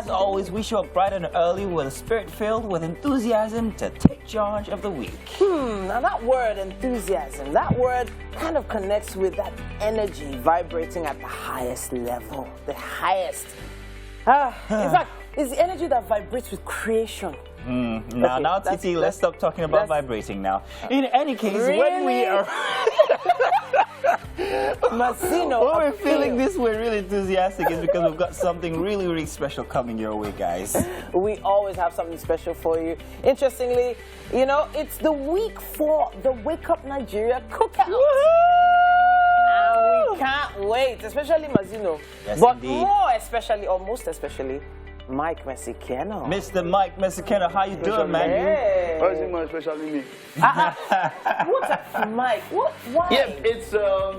as always, we show up bright and early with a spirit filled with enthusiasm to take charge of the week. Now that word enthusiasm, that word kind of connects with that energy vibrating at the highest level, the highest. In fact, it's the energy that vibrates with creation. Now, Titi, let's stop talking about vibrating now. In any case, when we are... Mazzino, when we're feeling this way really enthusiastic is because we've got something really, really special coming your way, guys. We always have something special for you. Interestingly, you know, it's the week for the Wake Up Nigeria Cookout. And we can't wait, especially Mazzino. Yes, but indeed. more especially, or most especially, Mike Mesikeno. Mr. Mike Mesikeno, how you doing, man? Hey. Why is it more especially me? What's up, Mike? Why? Yeah, it's our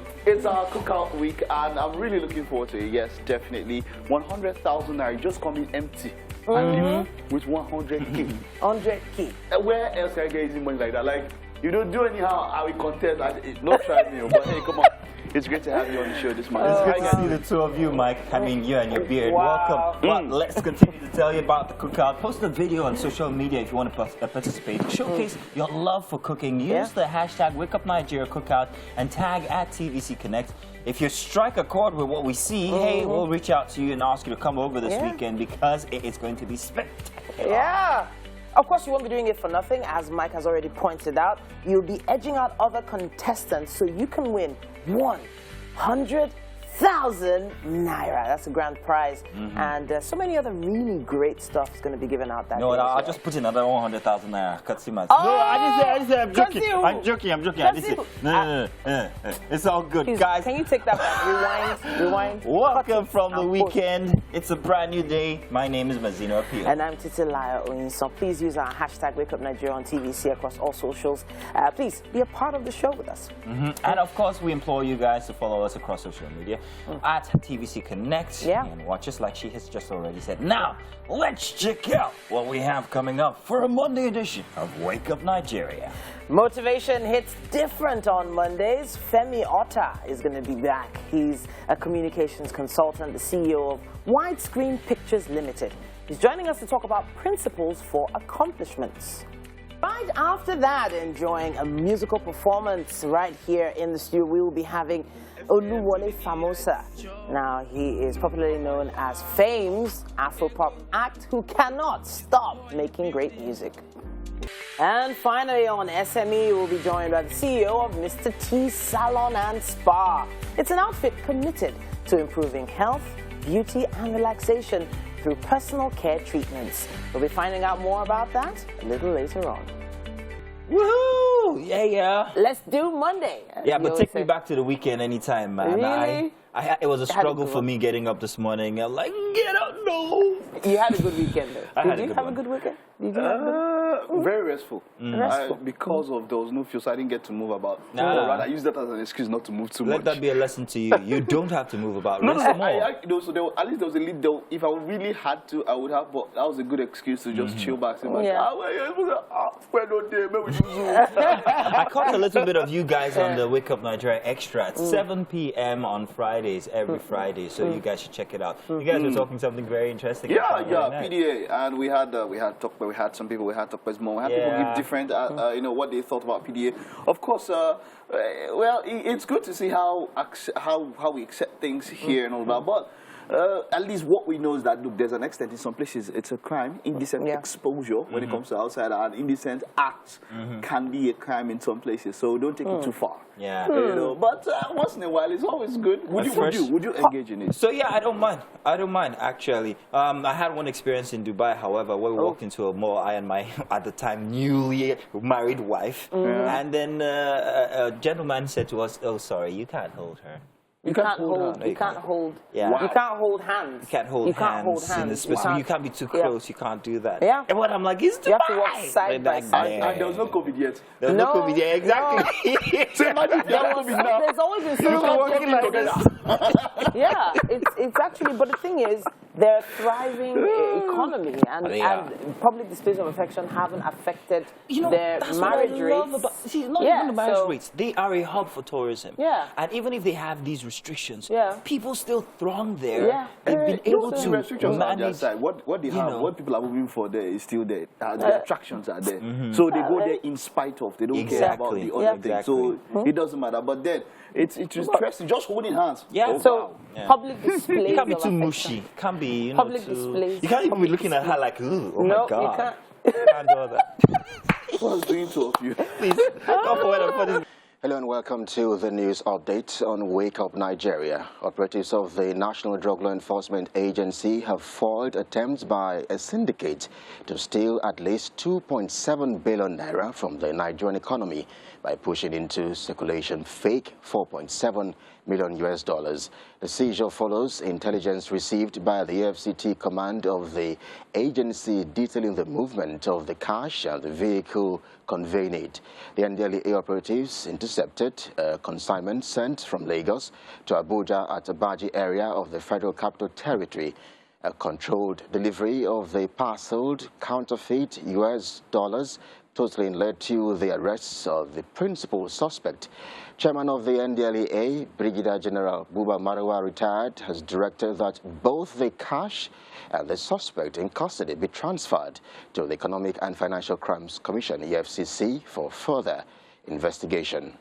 cookout week, and I'm really looking forward to it. Yes, definitely. 100,000 naira just coming empty. And with 100K. 100K. Where else can I get easy money like that? Like, you don't do anyhow, I will contest. Not try me, but hey, come on. It's great to have you on the show this morning. It's good to see the two of you, Mike. I mean, you and your beard. Wow. Welcome. But let's continue to tell you about the cookout. Post a video on social media if you want to participate. Showcase your love for cooking. Use the hashtag #WakeUpNigeria Cookout and tag @TVC Connect. If you strike a chord with what we see, hey, we'll reach out to you and ask you to come over this weekend because it is going to be spectacular. Yeah. Of course, you won't be doing it for nothing, as Mike has already pointed out. You'll be edging out other contestants so you can win 100,000 naira. That's a grand prize. And so many other really great stuff is going to be given out that day. No, I'll just put another 100,000 naira. No, Oh, I just said I'm joking. Katsiu. I'm joking. I didn't say, no. It's all good, Please, guys. can you take that back? Rewind. Welcome from the weekend. It's a brand new day. My name is Mazzino Appeal. And I'm Titilayo Oyinso. Please use our hashtag #WakeUpNigeria on TVC across all socials. Please be a part of the show with us. And of course, we implore you guys to follow us across social media at TVC Connect and watch us like she has just already said. Now, let's check out what we have coming up for a Monday edition of Wake Up Nigeria. Motivation hits different on Mondays. Femi Otta is going to be back. He's a communications consultant, the CEO of Widescreen Pictures Limited. He's joining us to talk about principles for accomplishments. Right after that, enjoying a musical performance right here in the studio, we will be having Oluwole Famosa. Now, he is popularly known as Fame's Afropop act who cannot stop making great music. And finally, on SME, we'll be joined by the CEO of Mr. T Salon and Spa. It's an outfit committed to improving health, beauty, and relaxation through personal care treatments. We'll be finding out more about that a little later on. Woohoo! Yeah. Let's do Monday. Yeah, but take me back to the weekend anytime, man. Really? It was a struggle for me getting up this morning. I'm like, get up, no. You had a good weekend, though. Did you have a good weekend? Very restful. Because of there was no fuel, so I didn't get to move about. Rather, I use that as an excuse not to move too much. Let that be a lesson to you. You don't have to move about. Rest more. At least there was a lead. If I really had to, I would have. But that was a good excuse to just chill back. I caught a little bit of you guys on the Wake Up Nigeria Extra at 7 p.m. on Fridays, every Friday. So you guys should check it out. You guys were talking something very interesting. PDA, and we had some people. We had Tokpe's mom. We had people give different, what they thought about PDA. Of course, well, it's good to see how we accept things here and all that, but. At least what we know is that, look, there's an extent in some places it's a crime. Indecent exposure when it comes to outside, and indecent acts can be a crime in some places. So don't take it too far. Yeah. But once in a while, it's always good. Would you engage in it? So yeah, I don't mind. Actually. I had one experience in Dubai, however, where we walked into a mall. I and my at the time newly married wife, and then a gentleman said to us, "Oh, sorry, you can't hold her." You can't hold hands. You can't hold hands. You can't hold hands in the space. You can't be too close. You can't do that. Yeah. And what I'm like, is Dubai. You have to walk side by side. And there was no COVID yet. There was no COVID yet, exactly. So imagine there's always been some walking like this. Yeah, it's actually, but the thing is, They're a thriving economy, and public displays of affection haven't affected their that's marriage what I love rates. about, see, not even the marriage rates. They are a hub for tourism. Yeah. And even if they have these restrictions, Yeah. people still throng there. Yeah. They've been able to restrictions on their manage. side. What they have, what people are moving for there is still there. The attractions are there. Mm-hmm. So they go there in spite of. They don't care about the other thing. So it doesn't matter. But then it's interesting. Just holding hands. Yeah. Oh, So wow. public displays. You can't be of too affection. mushy. Can't be, Public too, displays. You can't even be looking at her like, ooh, oh No, my God. you can't. You can't do all that. What's doing to of you? Please, go for this. Hello and welcome to the news update on Wake Up Nigeria. Operatives of the National Drug Law Enforcement Agency have foiled attempts by a syndicate to steal at least 2.7 billion naira from the Nigerian economy by pushing into circulation fake $4.7 million. The seizure follows intelligence received by the FCT command of the agency detailing the movement of the cash and the vehicle conveying it. The NDLEA operatives intercepted a consignment sent from Lagos to Abuja at the Baji area of the Federal Capital Territory. A controlled delivery of the parceled counterfeit US dollars totaling led to the arrests of the principal suspect. Chairman of the NDLEA, Brigadier General Buba Marawa, retired, has directed that both the cash and the suspect in custody be transferred to the Economic and Financial Crimes Commission, EFCC, for further investigation.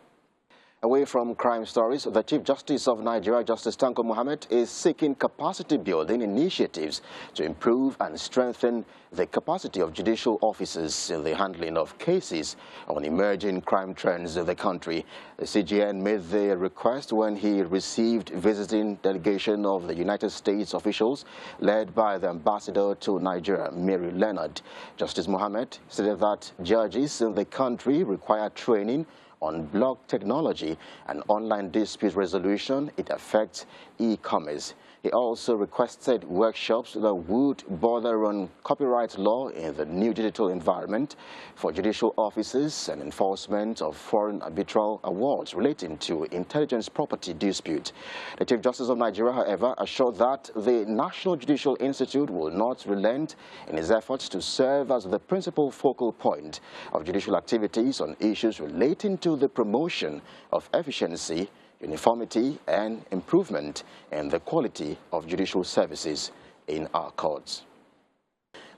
Away from crime stories, the Chief Justice of Nigeria, Justice Tanko Mohammed, is seeking capacity-building initiatives to improve and strengthen the capacity of judicial officers in the handling of cases on emerging crime trends in the country. The CJN made the request when he received visiting delegation of the United States officials led by the ambassador to Nigeria, Mary Leonard. Justice Mohammed said that judges in the country require training on block technology and online dispute resolution. It affects e-commerce. He also requested workshops that would border on copyright law in the new digital environment for judicial officers and enforcement of foreign arbitral awards relating to intelligence property dispute. The Chief Justice of Nigeria, however, assured that the National Judicial Institute will not relent in its efforts to serve as the principal focal point of judicial activities on issues relating to the promotion of efficiency, uniformity and improvement in the quality of judicial services in our courts.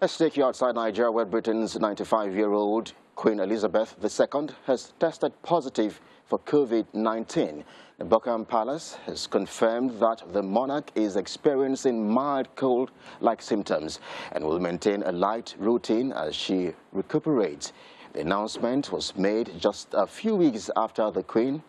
Let's take you outside Nigeria, where Britain's 95-year-old Queen Elizabeth II has tested positive for COVID-19. The Buckingham Palace has confirmed that the monarch is experiencing mild cold-like symptoms and will maintain a light routine as she recuperates. The announcement was made just a few weeks after the Queen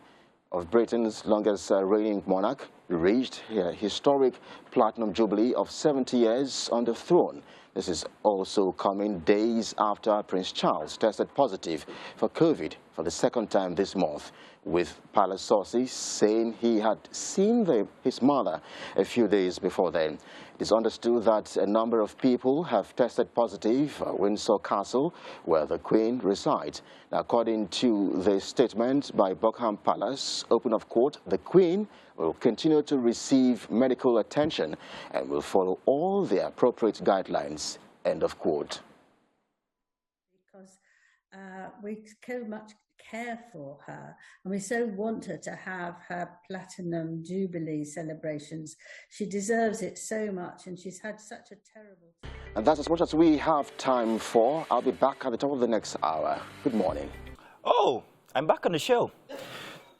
of Britain's longest reigning monarch reached a historic platinum jubilee of 70 years on the throne. This is also coming days after Prince Charles tested positive for COVID for the second time this month, with palace sources saying he had seen his mother a few days before then. It is understood that a number of people have tested positive at Windsor Castle, where the Queen resides. Now, according to the statement by Buckingham Palace, open of quote, the Queen will continue to receive medical attention and will follow all the appropriate guidelines, end of quote. Because we so much care for her, and we so want her to have her Platinum Jubilee celebrations. She deserves it so much, and she's had such a terrible time. And that's as much as we have time for. I'll be back at the top of the next hour. Good morning. Oh, I'm back on the show.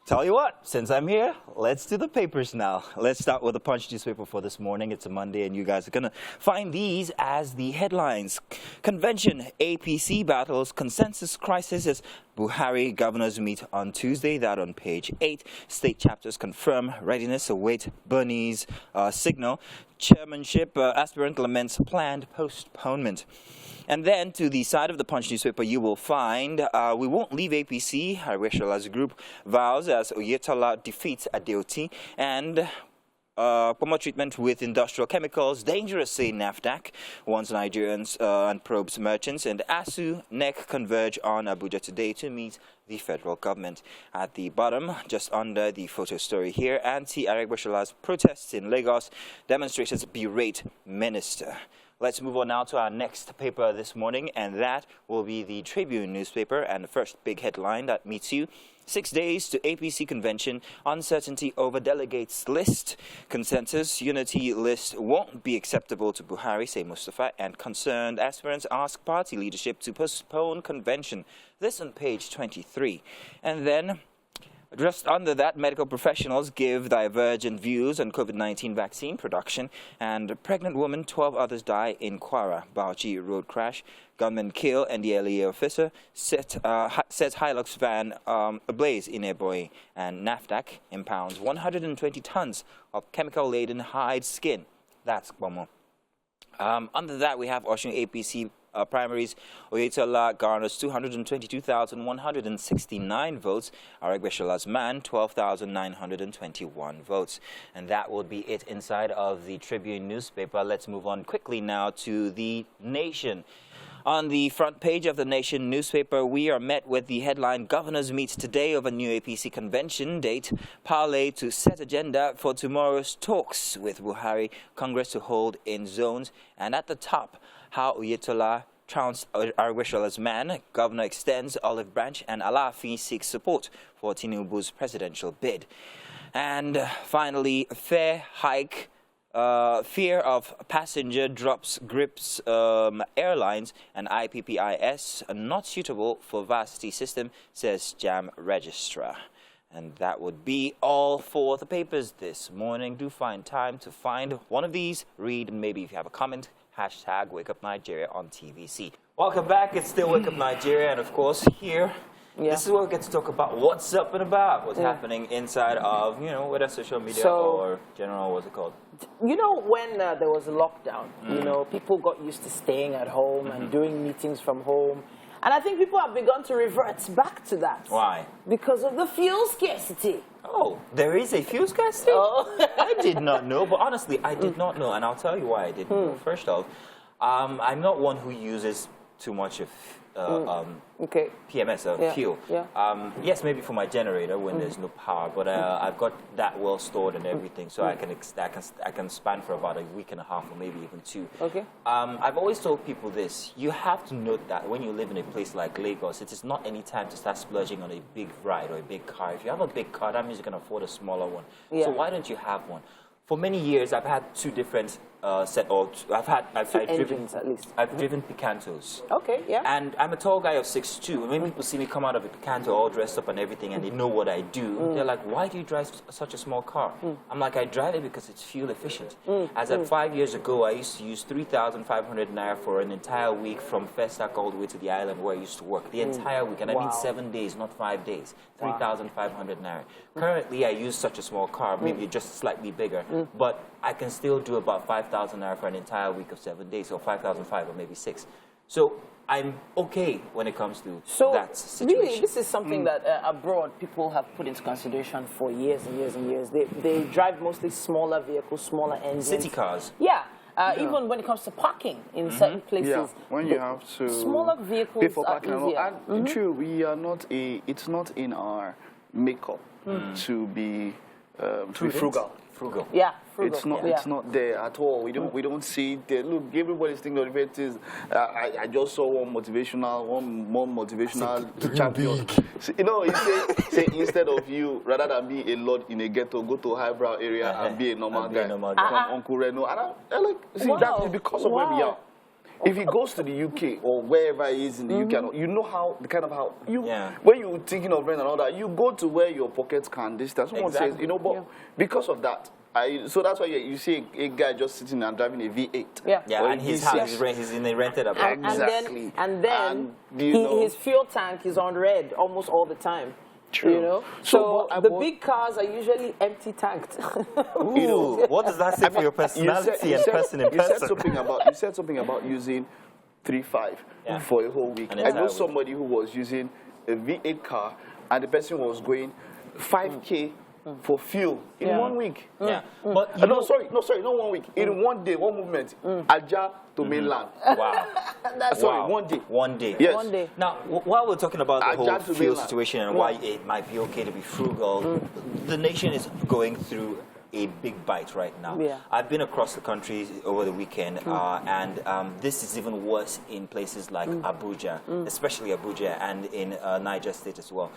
Tell you what, since I'm here, let's do the papers now. Let's start with the Punch newspaper for this morning. It's a Monday, and you guys are going to find these as the headlines. Convention, APC battles consensus crisis as Buhari governors meet on Tuesday. That on page 8. State chapters confirm readiness await Bernie's signal. Chairmanship aspirant laments planned postponement. And then to the side of the Punch newspaper, you will find we won't leave APC, Harishal as a group vows as Oyetola defeats Adeoti, and promote treatment with industrial chemicals dangerous, say NAFDAC, warns Nigerians and probes merchants, and ASU, NEC converge on Abuja today to meet the federal government. At the bottom, just under the photo story here, anti-Aregbesol's protests in Lagos, demonstrators berate minister. Let's move on now to our next paper this morning, and that will be the Tribune newspaper. And the first big headline that meets you: 6 days to APC convention, uncertainty over delegates list. Consensus unity list won't be acceptable to Buhari, say Mustafa, and concerned aspirants ask party leadership to postpone convention. This on page 23. And then, just under that, medical professionals give divergent views on COVID-19 vaccine production, and a pregnant woman, 12 others die in Kwara, Bauchi road crash. Gunmen kill NDLEA officer, sets Hilux van ablaze in Ebonyi, and NAFDAC impounds 120 tons of chemical-laden hide skin. That's Bomo. Under that, we have Osun APC primaries. Oyetola garners 222,169 votes. Aregbesol's man, 12,921 votes. And that will be it inside of the Tribune newspaper. Let's move on quickly now to the Nation. On the front page of the Nation newspaper, we are met with the headline, Governors meet today over new APC convention date, parley to set agenda for tomorrow's talks with Buhari, Congress to hold in zones. And at the top, how Oyetola trounced Aregbesol's man, Governor extends olive branch, and Alaafin seeks support for Tinubu's presidential bid. And finally, fare hike. Fear of passenger drops grips airlines, and IPPIS not suitable for varsity system, says JAM registrar. And that would be all for the papers this morning. Do find time to find one of these, read, and maybe if you have a comment, hashtag Wake Up Nigeria on TVC. Welcome back. It's still Wake Up Nigeria, and of course here, this is where we get to talk about what's up and about, what's happening inside of, whether social media or general, what's it called? You know, when there was a lockdown, people got used to staying at home and doing meetings from home. And I think people have begun to revert back to that. Why? Because of the fuel scarcity. Oh, there is a fuel scarcity? Oh. I did not know, but honestly, I did not know. And I'll tell you why I didn't know. First off, I'm not one who uses too much of PMS, fuel. Yeah. Yes, maybe for my generator when there's no power, but I've got that well stored and everything, so I can span for about a week and a half or maybe even 2. Okay. I've always told people this: you have to note that when you live in a place like Lagos, it is not any time to start splurging on a big ride or a big car. If you have a big car, that means you can afford a smaller one. Yeah. So why don't you have one? For many years, I've had 2 different I've driven Picantos. Okay, yeah. And I'm a tall guy of 6'2". When people see me come out of a Picanto all dressed up and everything, and they know what I do, they're like, "Why do you drive such a small car?" I'm like, "I drive it because it's fuel efficient." As of 5 years ago, I used to use 3,500 naira for an entire week from Festac all the way to the island where I used to work. The entire week, and I mean 7 days, not 5 days. 3,500 naira. Currently, I use such a small car, maybe just slightly bigger, but I can still do about 5,000 naira for an entire week of 7 days, or 5,500 or maybe 6. So I'm okay when it comes to that situation. Really, this is something that abroad people have put into consideration for years and years and years. They drive mostly smaller vehicles, smaller engines. City cars. Yeah. Even when it comes to parking in certain places. Yeah, when you have to smaller vehicles pay for parking are easier. And true, we are not it's not in our makeup to be frugal. Frugal. Yeah, frugal. It's not there at all. We don't see it there. Look, everybody's thinking of it is. I just saw one more motivational champion. So, he say instead of you, rather than be a lord in a ghetto, go to a highbrow area and be a normal guy. From Uncle Reno. And I'm like, see, that is because of where we are. If he goes to the UK or wherever he is in the UK, you know when you're thinking of rent and all that, you go to where your pockets can distance. Someone says, but because of that, so that's why you see a guy just sitting and driving a V8. Yeah, and his house he's in a rented apartment. Exactly. And then his fuel tank is on red almost all the time. True. So the big cars are usually empty tanked. Ooh, what does that say for your personality and person in person? You said something about using 3.5 for a whole week. I know somebody who was using a V8 car, and the person was going 5K for fuel in 1 week. Yeah. But you no, know, sorry, not 1 week. In 1 day, one movement. Ajah to mainland. wow. Sorry, Wow. 1 day. 1 day. Yes. 1 day. Now, while we're talking about the whole Ajah to fuel mainland. situation and why it might be okay to be frugal, the nation is going through a big bite right now. Yeah. I've been across the country over the weekend, and this is even worse in places like Abuja, especially Abuja, and in Niger State as well.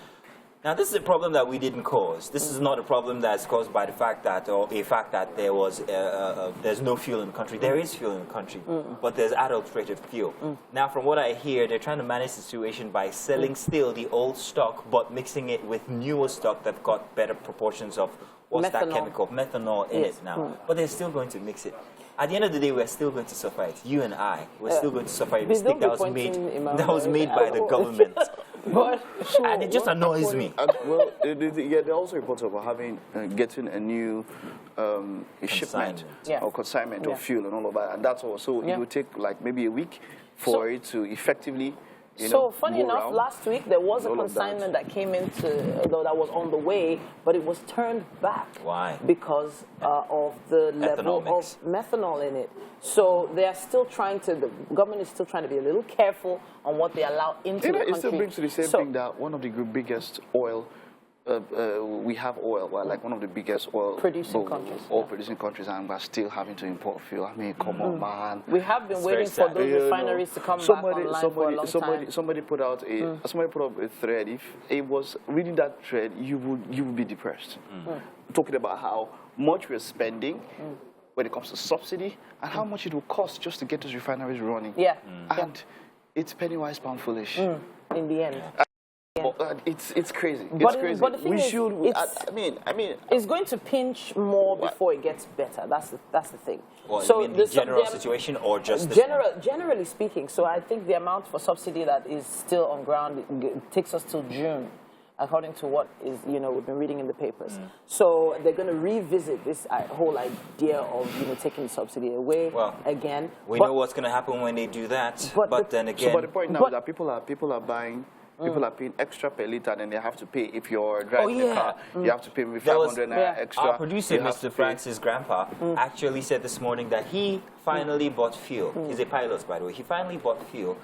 Now, this is a problem that we didn't cause. This is not a problem that's caused by the fact that, or a fact that there was, there's no fuel in the country. There is fuel in the country, but there's adulterated fuel. Now, from what I hear, they're trying to manage the situation by selling still the old stock, but mixing it with newer stock that got better proportions of what's that Methanol. chemical, methanol in it now. But they're still going to mix it. At the end of the day, we're still going to suffer it. You and I, we're still going to suffer a Please mistake don't that be was made by the government. But And it just annoys me. Well, there are also reports about getting a new a shipment Yeah. or consignment Yeah. of fuel and all of that, and that's also Yeah. it will take like maybe a week for it to effectively. So funny go enough, around. last week there was a All of that. consignment that came into, that was on the way, but it was turned back. Why? Because of the level Ethanol mix. of methanol in it. So they are still trying to, the government is still trying to be a little careful on what they allow into the country. It still brings to the same thing that one of the biggest oil. We have oil, well, like one of the biggest oil Producing countries, producing countries, and we're still having to import fuel. I mean, come on, man. We have been It's waiting very for sad. those refineries to come back online for a long time. Somebody put out a thread. If it was reading that thread, you would be depressed. Talking about how much we're spending when it comes to subsidy and how much it will cost just to get those refineries running. Yeah. And it's penny wise, pound foolish. In the end. It's crazy. But It's it- crazy. but the thing We is, should. it's- I mean. It's going to pinch more before it gets better. That's the thing. Well, you mean the general the- situation or just this one? Generally speaking, so I think the amount for subsidy that is still on ground takes us till June, according to what is we've been reading in the papers. So they're going to revisit this whole idea of taking the subsidy away again. We know what's going to happen when they do that, but then again, But the point now is that people are buying. People are paying extra per liter, and they have to pay if you're driving a car. You have to pay maybe 500 naira extra. our producer, You have to Mr. pay- Francis' grandpa, actually said this morning that he finally bought fuel. He's a pilot, by the way. He finally bought fuel,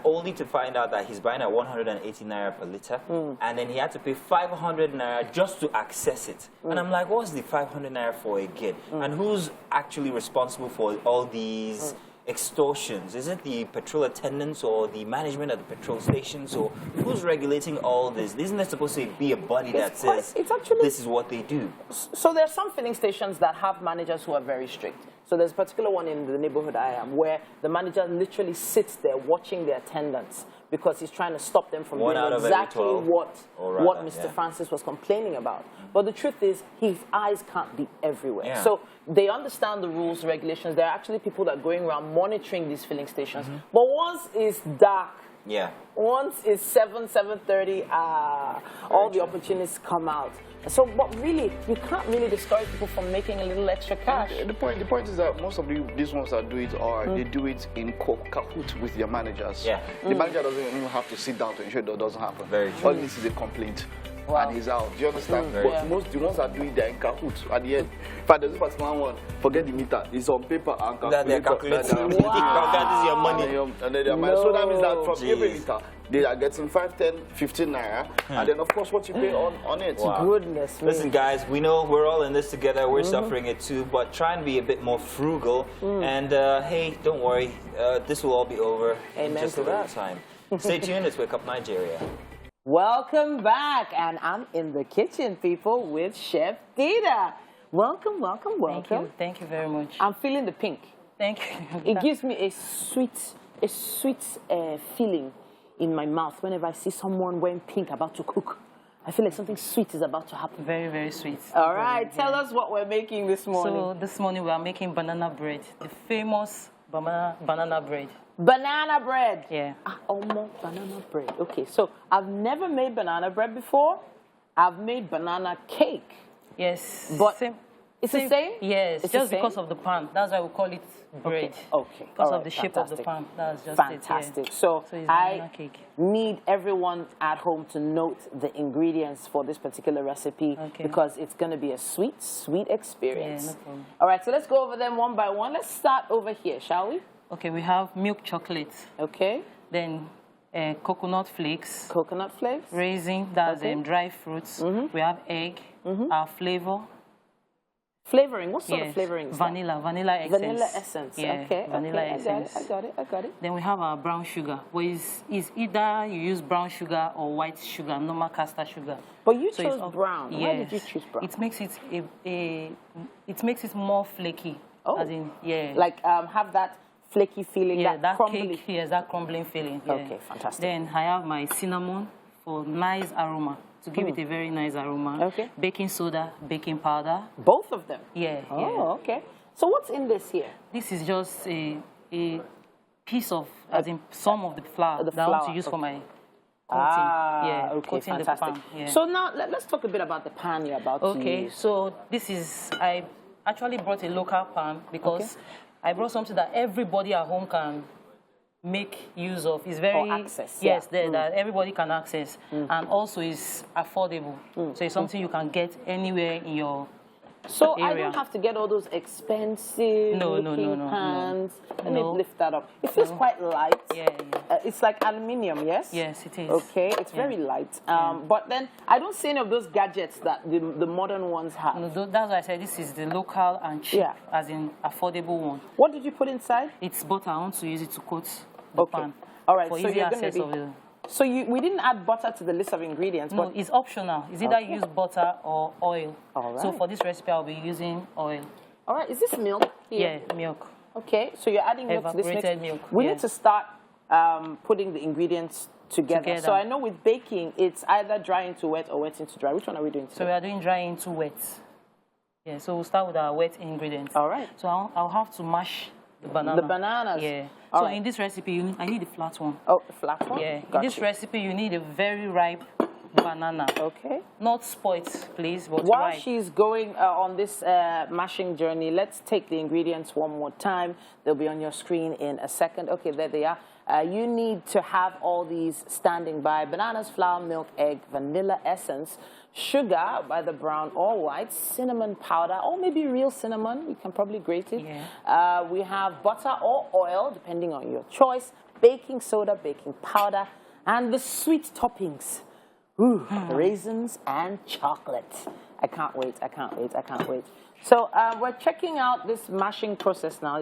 only to find out that he's buying at 180 naira per liter, and then he had to pay 500 naira just to access it. And I'm like, what's the 500 naira for again? And who's actually responsible for all these extortions? Is it the petrol attendants or the management at the petrol stations, or who's regulating all this? Isn't there supposed to be a body that says this is what they do? So there are some filling stations that have managers who are very strict. So there's a particular one in the neighborhood I am where the manager literally sits there watching the attendants because he's trying to stop them from doing exactly what Mr. Francis was complaining about. But the truth is, his eyes can't be everywhere. Yeah. So they understand the rules, regulations. There are actually people that are going around monitoring these filling stations. But once it's dark, once it's 7:30, all the opportunities come out. So, but really, you can't really discourage people from making a little extra cash. The point is that most of these ones that do it they do it in cahoot with their managers. Yeah. The manager doesn't even have to sit down to ensure that doesn't happen. Very true. All this is a complaint. Wow. And he's out. Do you understand? Very But most the ones that do it, they're in cahoot at the end. In fact, there's this particular one, forget the meter, it's on paper and That they're calculating. This is your money. And then their money. So that means that from every liter, they are getting 5, 10, 15 naira. And then, of course, what you pay on it. Wow. Goodness me. Listen, guys, we know we're all in this together. We're suffering it too, but try and be a bit more frugal. And hey, don't worry, this will all be over in just a little time. Stay tuned. It's Wake Up Nigeria. Welcome back, and I'm in the kitchen, people, with Chef Dida. Welcome, welcome, welcome. Thank you very much. I'm feeling the pink. Thank you. It gives me a sweet feeling in my mouth whenever I see someone wearing pink about to cook. I feel like something sweet is about to happen. Very, very sweet. All right, tell us what we're making this morning. So this morning we are making banana bread, the famous banana bread. Banana bread. Yeah. Almost banana bread. Okay, so I've never made banana bread before. I've made banana cake. Yes. But Same. It's the same? Yes, It's the just same? because of the pan. That's why we call it bread. Okay. Because All of the right, shape of the fantastic. pan. That's just Fantastic. it. Yeah. So it's I banana cake. need everyone at home to note the ingredients for this particular recipe because it's going to be a sweet, sweet experience. Yeah, no problem. All right, so let's go over them one by one. Let's start over here, shall we? Okay, we have milk chocolate. Okay. Then coconut flakes. Coconut flakes. Raisin, that's dry fruits. We have egg, our flavor. Flavoring, what sort of flavoring is vanilla essence. Vanilla essence, Yeah, okay. vanilla okay, essence. I got it. Then we have our brown sugar. Well, it's either you use brown sugar or white sugar, normal caster sugar. But you So chose it's brown. Yes. Why did you choose brown? It makes it more flaky. Oh. As in, yeah. Like have that flaky feeling, Yeah, that crumbly. cake, yes, that crumbling feeling. Yeah. Okay, fantastic. Then I have my cinnamon for nice aroma, to give it a very nice aroma. Okay. Baking soda, baking powder. Both of them? Yeah. Oh, okay. So what's in this here? This is just a piece of, as in some of the flour that I want to use for my coating. Okay, coating fantastic. the pan. Yeah. So now let's talk a bit about the pan you're about to use. Okay, so this is, I actually brought a local pan because I brought something that everybody at home can make use of. It's very access. Yes, that everybody can access, and also is affordable. So it's something you can get anywhere in your So area. I don't have to get all those expensive No. pans. Let me No. lift that up. It feels quite light. Yeah. It's like aluminium, yes? Yes, it is. Okay, it's very light. But then I don't see any of those gadgets that the modern ones have. No, that's why I said this is the local and cheap, Yeah. as in affordable one. What did you put inside? It's butter. I want to use it to coat the pan. All right, For so easy you're going access to of be... the... So we didn't add butter to the list of ingredients, No, but it's optional. It's either use butter or oil. All So right. for this recipe, I'll be using oil. all right, is this milk here? Yeah, milk. Okay, so you're adding milk to this mix. Evaporated milk, We yeah. need to start putting the ingredients together. So I know with baking, it's either dry into wet or wet into dry. Which one are we doing today? So we are doing dry into wet. Yeah, so we'll start with our wet ingredients. All right. So I'll have to mash the banana. The bananas. Yeah. All So right. in this recipe, I need a flat one. Oh, the flat one? Yeah. Got In this you. recipe, you need a very ripe banana. Okay. Not spoiled, please, but While ripe. she's going on this mashing journey, let's take the ingredients one more time. They'll be on your screen in a second. Okay, there they are. You need to have all these standing by: bananas, flour, milk, egg, vanilla essence, sugar, either brown or white, cinnamon powder, or maybe real cinnamon. You can probably grate it. Yeah. We have butter or oil, depending on your choice, baking soda, baking powder, and the sweet toppings. Ooh, raisins and chocolate. I can't wait, I can't wait, I can't wait. So we're checking out this mashing process now.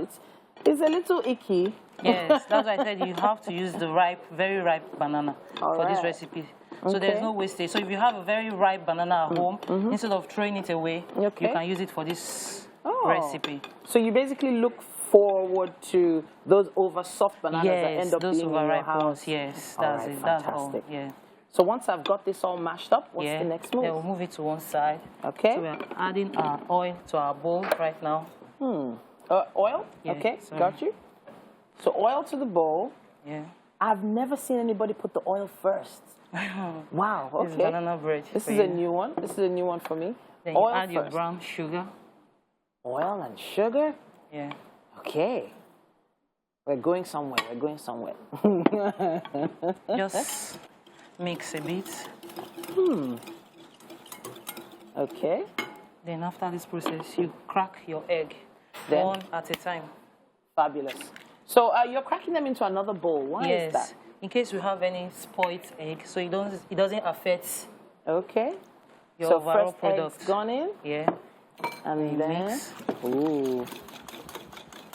It's a little icky. Yes, that's why I said you have to use the ripe, very ripe banana for this recipe. So there's no wastage. So if you have a very ripe banana at home, instead of throwing it away, you can use it for this recipe. So you basically look forward to those over soft bananas that Yes, end up those being in your overripe house. ones. Yes, All that's right, it. That's all. fantastic. Yeah. So once I've got this all mashed up, what's Yeah. the next move? Then we'll move it to one side. Okay. So we are adding our oil to our bowl right now. Oil? Yeah, Okay, sorry. got you. So oil to the bowl. Yeah. I've never seen anybody put the oil first. Wow, okay. This is banana bread. This for is a you. new one. This is a new one for me. Then you oil add your first. brown sugar. Oil and sugar. Yeah. Okay. We're going somewhere. We're going somewhere. Just mix a bit. Okay. Then after this process, you crack your egg Then? one at a time. Fabulous. So you're cracking them into another bowl. Why is that? In case you have any spoiled egg, so it doesn't affect Okay. your So overall first product. egg's gone in, Yeah. and then Mix. ooh.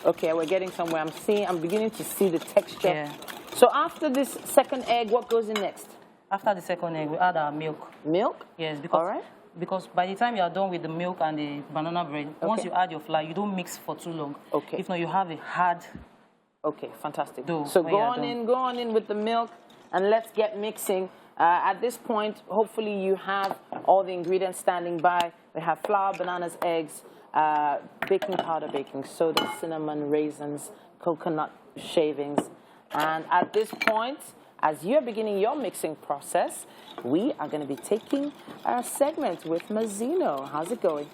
Okay, we're getting somewhere. I'm beginning to see the texture. Yeah. So after this second egg, what goes in next? After the second egg, we add our milk. Milk? Yes, because All right. because by the time you are done with the milk and the banana bread, once you add your flour, you don't mix for too long. Okay. If not, you have a hard. Okay, fantastic. Dough So when go you're on in with the milk, and let's get mixing. At this point, hopefully you have all the ingredients standing by. We have flour, bananas, eggs, baking powder, baking soda, cinnamon, raisins, coconut shavings. And at this point, as you're beginning your mixing process, we are going to be taking our segment with Mazzino. How's it going?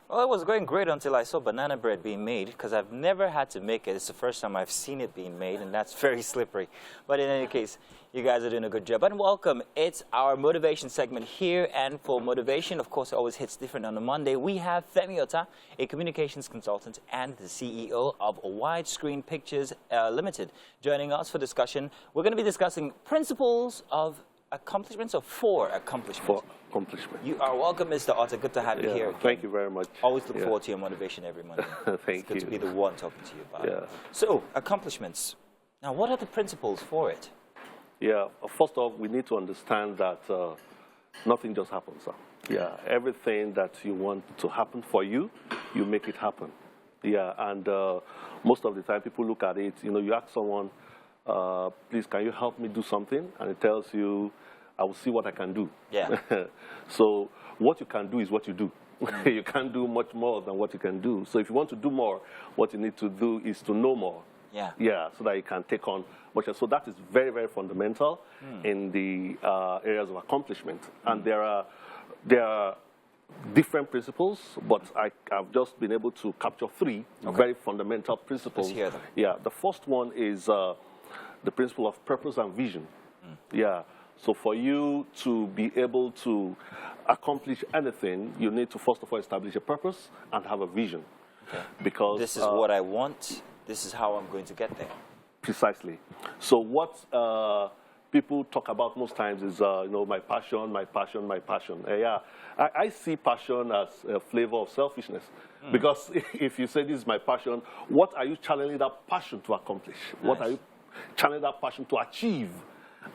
Well, it was going great until I saw banana bread being made, because I've never had to make it. It's the first time I've seen it being made, and that's very slippery. But in any case, you guys are doing a good job. And welcome. It's our motivation segment here, and for motivation, of course, it always hits different on a Monday. We have Femi Ota, a communications consultant and the CEO of Widescreen Pictures Limited, joining us for discussion. We're going to be discussing principles of accomplishments, or for accomplishments. For accomplishment. You are welcome, Mr. Otter. Good to have you here again. Thank you very much. Always look forward to your motivation every Monday. Thank It's good you. to be the one talking to you about it. Yeah. So, accomplishments. Now, what are the principles for it? Yeah, first off, we need to understand that nothing just happens. Yeah, everything that you want to happen for you, you make it happen. Yeah, and most of the time people look at it, you ask someone, please, can you help me do something? And it tells you, I will see what I can do. Yeah. So what you can do is what you do. You can't do much more than what you can do. So if you want to do more, what you need to do is to know more. Yeah. Yeah, so that you can take on much. So that is very, very fundamental in the areas of accomplishment. And there are different principles, but I've just been able to capture three very fundamental principles. Let's hear them. Yeah, the first one is the principle of purpose and vision. Yeah, so for you to be able to accomplish anything, you need to first of all establish a purpose and have a vision. Okay. Because this is what I want. This is how I'm going to get there. Precisely. So what people talk about most times is, my passion, my passion, my passion. Yeah, I see passion as a flavor of selfishness. Because if you say this is my passion, what are you channeling that passion to accomplish? Nice. What are you channeling that passion to achieve?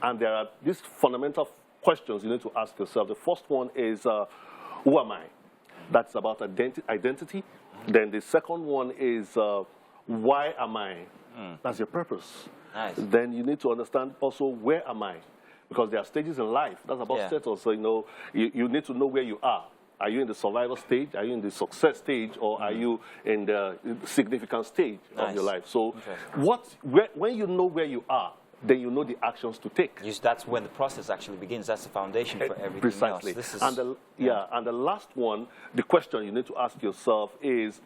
And there are these fundamental questions you need to ask yourself. The first one is, who am I? That's about identity. Then the second one is, why am I? That's your purpose. Nice. Then you need to understand also, where am I? Because there are stages in life. That's about status. So, you need to know where you are. Are you in the survival stage? Are you in the success stage? Or are you in the significant stage of your life? So when you know where you are, then you know the actions to take. That's when the process actually begins. That's the foundation for everything Precisely. else. This is, and the last one, the question you need to ask yourself is,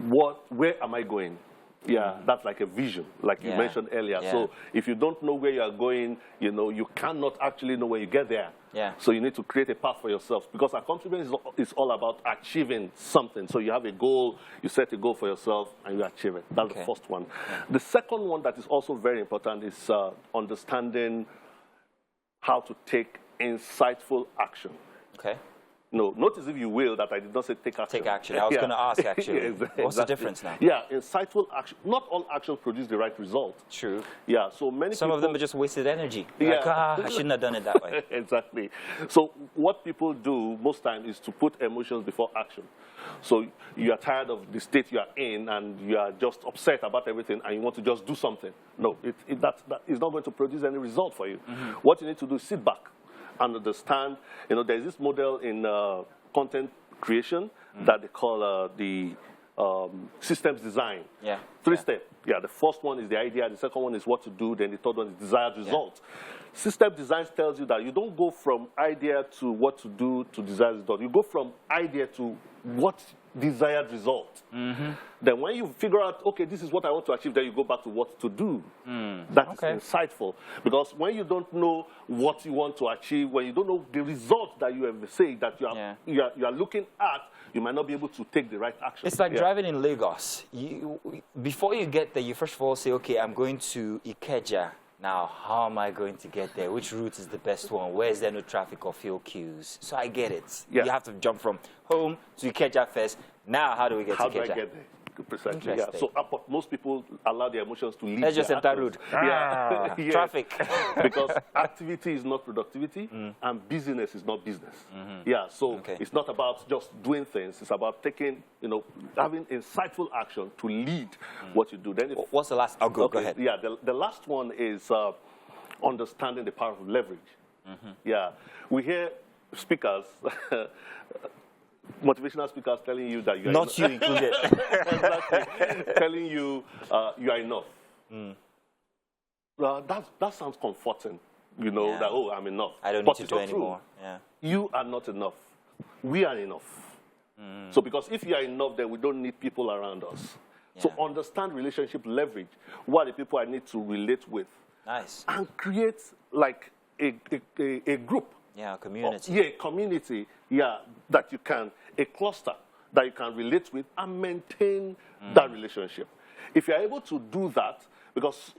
where am I going? Yeah, that's like a vision, like you mentioned earlier. Yeah. So if you don't know where you are going, you cannot actually know when you get there. Yeah. So you need to create a path for yourself, because accomplishment is all about achieving something. So you have a goal, you set a goal for yourself, and you achieve it. That's the first one. Yeah. The second one that is also very important is understanding how to take insightful action. Okay. No, notice if you will that I did not say take action. Take action. I was going to ask, actually. Exactly. What's the difference now? Yeah, insightful action. Not all actions produce the right result. True. Yeah, so many Some people... of them are just wasted energy. Like, I shouldn't have done it that way. Exactly. So what people do most times is to put emotions before action. So you are tired of the state you are in, and you are just upset about everything, and you want to just do something. No, that is not going to produce any result for you. What you need to do is sit back and understand. There's this model in content creation that they call the systems design. Yeah. Three steps. Yeah, the first one is the idea, the second one is what to do, then the third one is desired result. System design tells you that you don't go from idea to what to do to desired result. You go from idea to what desired result. Then when you figure out, okay, this is what I want to achieve, then you go back to what to do. That is insightful. Because when you don't know what you want to achieve, when you don't know the result that you have said that you are looking at, you might not be able to take the right action. It's like driving in Lagos. Before you get there, you first of all say, okay, I'm going to Ikeja. Now, how am I going to get there? Which route is the best one? Where is there no traffic or fuel queues? So I get it. You have to jump from home to Ikeja first. Now, how do we get to Ikeja? How do I get there? Precisely. Yeah. So most people allow their emotions to lead. Let's just enter road. Traffic. Because activity is not productivity, and business is not business. Yeah. So it's not about just doing things. It's about taking, having insightful action to lead what you do. Then what's the last? Go ahead. Yeah. The last one is understanding the power of leverage. Yeah. We hear speakers. Motivational speakers telling you that you are not you included. Exactly. Telling you you are enough. That sounds comforting, that, oh, I'm enough. I don't need to do anymore. Yeah. You are not enough. We are enough. So because if you are enough, then we don't need people around us. So understand relationship leverage. What are the people I need to relate with? Nice. And create like a group. Yeah, a community. Yeah, community, that you can, a cluster that you can relate with and maintain that relationship. If you're able to do that, because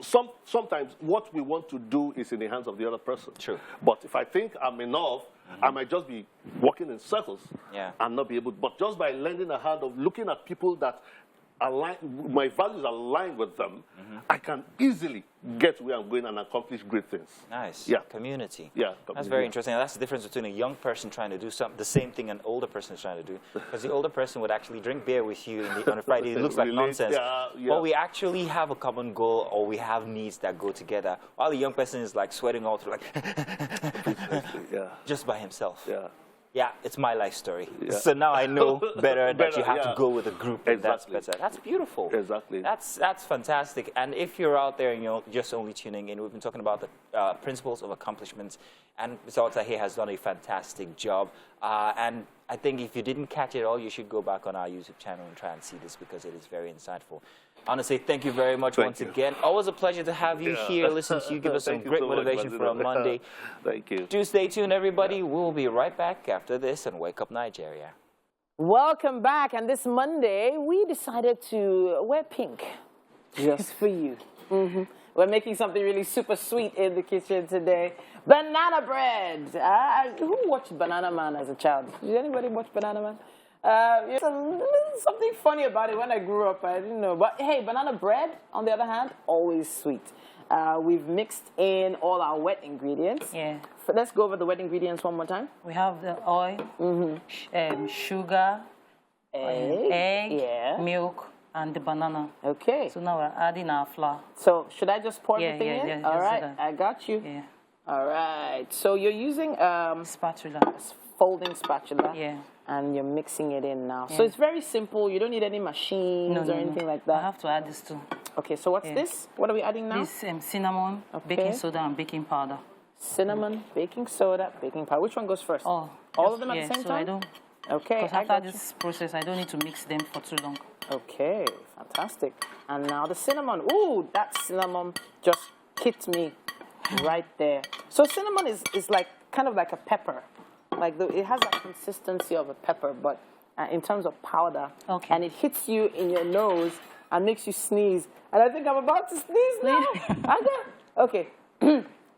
sometimes what we want to do is in the hands of the other person. True. But if I think I'm enough, I might just be walking in circles and not be able to. But just by lending a hand of looking at people that align, my values align with them, I can easily get where I'm going and accomplish great things. Nice. Yeah. Community. Yeah. That's very interesting. And that's the difference between a young person trying to do the same thing an older person is trying to do. Because the older person would actually drink beer with you on a Friday. It looks like nonsense. But we actually have a common goal, or we have needs that go together. While the young person is like sweating all through, like just by himself. Yeah, it's my life story. So now I know better that you have to go with a group, and that's better. That's beautiful. Exactly. That's fantastic. And if you're out there and you're just only tuning in, we've been talking about the principles of accomplishments, and Mr. Otahe has done a fantastic job. And I think if you didn't catch it all, you should go back on our YouTube channel and try and see this, because it is very insightful. I want to say thank you very much once again. Always a pleasure to have you here. Listen to you, give us some great motivation for a Monday. Thank you. Do stay tuned, everybody. We'll be right back after this and Wake Up Nigeria. Welcome back. And this Monday, we decided to wear pink just for you. We're making something really super sweet in the kitchen today. Banana bread. Who watched Banana Man as a child? Did anybody watch Banana Man? Something funny about it when I grew up, I didn't know. But hey, banana bread, on the other hand, always sweet. We've mixed in all our wet ingredients. Yeah. Let's go over the wet ingredients one more time. We have the oil, sugar, egg, milk, and the banana. Okay. So now we're adding our flour. So should I just pour everything in? Yeah. All right, I got you. Yeah. All right. So you're using spatula. Folding spatula. Yeah. And you're mixing it in now. So it's very simple. You don't need any machines or anything like that. I have to add this too. Okay, so what's this? What are we adding now? This cinnamon, baking soda, and baking powder. Cinnamon, baking soda, baking powder. Which one goes first? All of them at the same time? I don't. Okay. Because after this process, I don't need to mix them for too long. Okay, fantastic. And now the cinnamon. Ooh, that cinnamon just hit me right there. So cinnamon is like kind of like a pepper. Like it has that consistency of a pepper, but in terms of powder. Okay. And it hits you in your nose and makes you sneeze. And I think I'm about to sneeze now. Okay.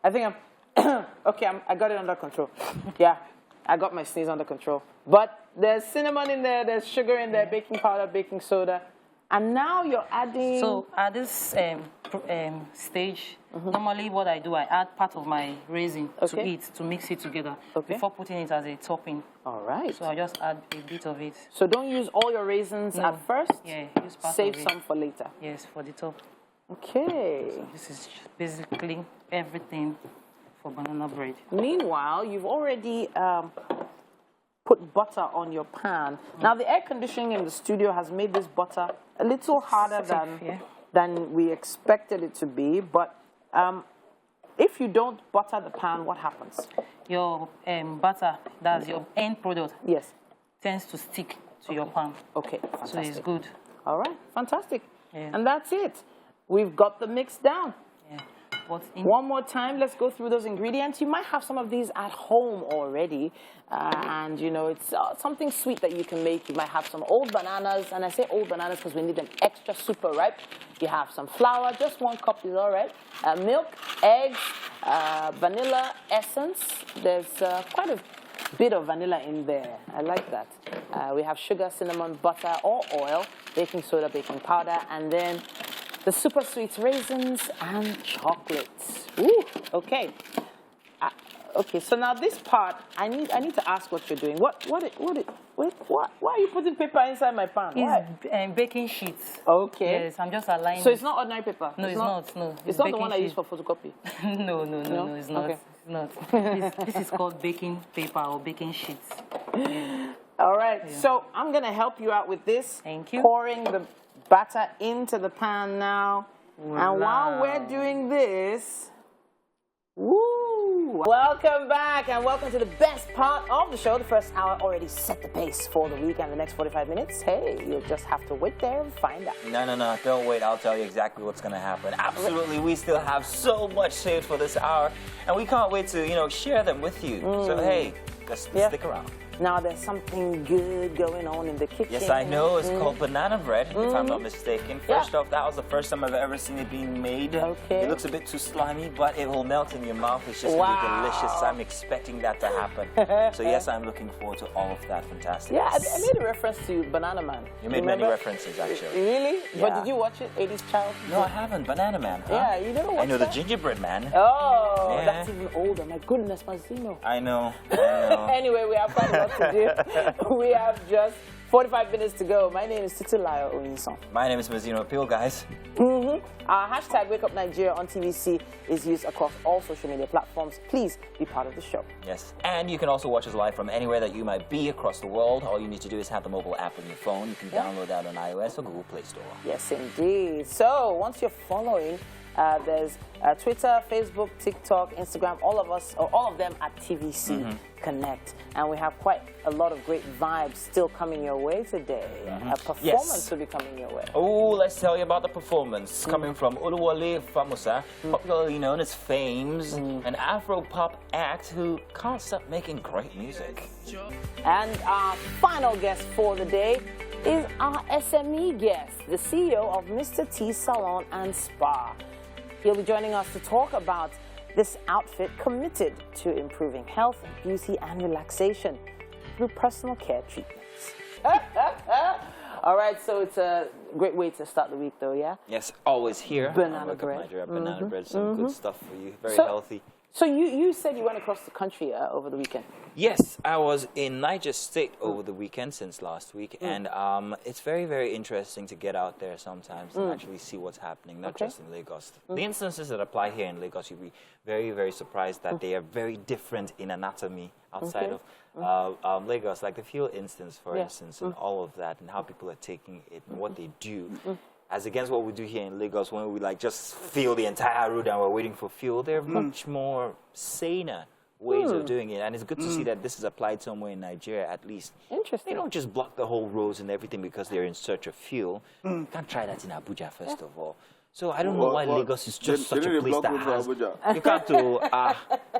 I think I got it under control. Yeah, I got my sneeze under control. But there's cinnamon in there, there's sugar in there, baking powder, baking soda. And now you're adding... So at this stage, normally what I do, I add part of my raisin to it, to mix it together, before putting it as a topping. All right. So I just add a bit of it. So don't use all your raisins at first? Yeah, use part Save of it. some for later. Yes, for the top. Okay. So this is basically everything for banana bread. Meanwhile, you've already put butter on your pan. Now, the air conditioning in the studio has made this butter a little harder than we expected it to be. But if you don't butter the pan, what happens? Your butter, that's your end product, tends to stick to your pan. Okay, fantastic. So it's good. All right, fantastic. Yeah. And that's it. We've got the mix down. Yeah. One more time, let's go through those ingredients. You might have some of these at home already. And, you know, it's something sweet that you can make. You might have some old bananas. And I say old bananas because we need them extra super ripe. You have some flour. Just 1 cup is all right. Milk, eggs, vanilla essence. There's quite a bit of vanilla in there. I like that. We have sugar, cinnamon, butter, or oil, baking soda, baking powder, and then the super sweet raisins and chocolates. Ooh, okay. Okay, so now this part, I need to ask what you're doing. Why are you putting paper inside my pan? It's baking sheets. Okay. Yes, I'm just aligning. So it's not ordinary paper? No, it's not. No, it's not the one I use for photocopy? No, it's not. Okay. It's not. This is called baking paper or baking sheets. Yeah. All right, so I'm going to help you out with this. Thank you. Pouring the batter into the pan now. Wow. And while we're doing this, Woo! Welcome back and welcome to the best part of the show. The first hour already set the pace for the week and the next 45 minutes. Hey, you'll just have to wait there and find out. No, don't wait. I'll tell you exactly what's going to happen. Absolutely, we still have so much saved for this hour, and we can't wait to, share them with you. So, hey, just stick around. Now, there's something good going on in the kitchen. Yes, I know. It's called banana bread, if I'm not mistaken. First off, that was the first time I've ever seen it being made. Okay. It looks a bit too slimy, but it will melt in your mouth. It's just going to be delicious. I'm expecting that to happen. So, yes, I'm looking forward to all of that. Fantastic. Yeah, I made a reference to Banana Man. You made many references, actually. Really? Yeah. But did you watch it, 80s Child? No, I haven't. Banana Man, huh? Yeah, you never watched I know that? the Gingerbread Man. Oh, Yeah. that's even older. My goodness, Mazino. I know. Anyway, we have quite a lot to do. We have just 45 minutes to go. My name is Titulayo Oyinson. My name is Mazino Appeal, guys. Our hashtag Wake Up Nigeria on TVC is used across all social media platforms. Please be part of the show. Yes, and you can also watch us live from anywhere that you might be across the world. All you need to do is have the mobile app on your phone. You can download that on iOS or Google Play Store. Yes, indeed. So once you're following, there's Twitter, Facebook, TikTok, Instagram, all of them at TVC Connect. And we have quite a lot of great vibes still coming your way today. A performance will be coming your way. Oh, let's tell you about the performance coming from Oluwole Famusa, popularly known as Fames, an Afro-pop act who can't stop making great music. And our final guest for the day is our SME guest, the CEO of Mr. T Salon and Spa. He'll be joining us to talk about this outfit committed to improving health, beauty, and relaxation through personal care treatments. All right, so it's a great way to start the week, though, yeah? Yes, always here. Banana bread. Nigeria, banana bread, some good stuff for you, very healthy. So you said you went across the country over the weekend. Yes, I was in Niger State over the weekend since last week, and it's very, very interesting to get out there sometimes and actually see what's happening, not just in Lagos. The instances that apply here in Lagos, you'll be very, very surprised that they are very different in anatomy outside of Lagos. Like the fuel instance, for instance, and all of that, and how people are taking it and what they do. As against what we do here in Lagos, when we just fill the entire road and we're waiting for fuel, they're much more saner ways of doing it. And it's good to see that this is applied somewhere in Nigeria, at least. Interesting. They don't just block the whole roads and everything because they're in search of fuel. You can't try that in Abuja, first of all. So I don't know why Lagos is just such a place that has... You can't do...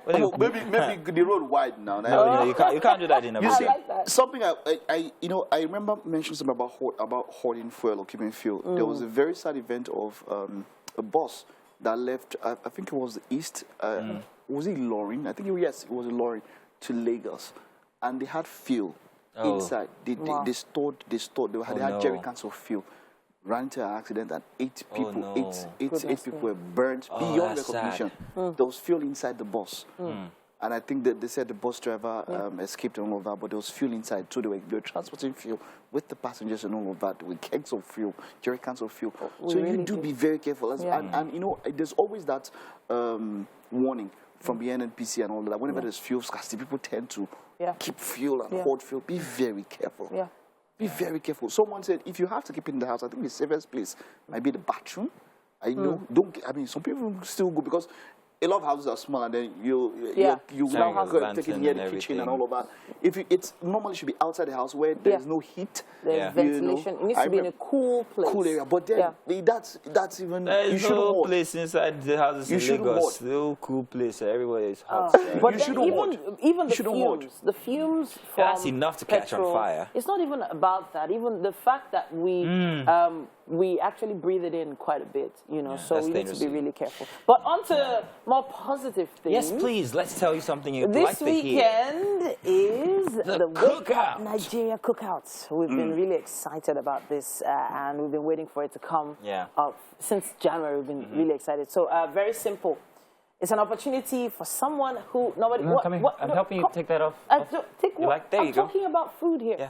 maybe the road wide now. No, you can't do that in Abuja. See, something I remember mentioning something about hoarding fuel or keeping fuel. There was a very sad event of a bus that left, I think it was the east, was it Loring? I think it was Loring to Lagos. And they had fuel inside. They had jerry cans of fuel. Ran into an accident and 8 people, eight people were burnt beyond recognition. There was fuel inside the bus. And I think that they said the bus driver escaped and all of that, but there was fuel inside. So they were transporting fuel with the passengers and all of that, with kegs of fuel, jerry cans of fuel. So you do be very careful. And there's always that warning from the NNPC and all of that. Whenever there's fuel scarcity, people tend to keep fuel and hoard fuel. Be very careful. Be very careful. Someone said, if you have to keep it in the house, I think the safest place might be the bathroom. Some people still go because a lot of houses are small, and then you take it near the kitchen and all of that. It normally should be outside the house where there's no heat. There's ventilation. It needs to be in a cool place. Cool area. But then that's even... There's no place inside the houses in Lagos. No cool place. Everywhere is hot. But then even the fumes from that's enough to catch on fire. It's not even about that. Even the fact that we actually breathe it in quite a bit, so we need to be really careful. But on to more positive things. Yes, please. Let's tell you something you'd like to hear. This weekend is the Wake Up Nigeria Cookouts. We've been really excited about this, and we've been waiting for it to come since January. We've been really excited. So very simple. It's an opportunity for someone who nobody... I'm helping you take that off. There you go. I'm talking about food here. Yeah.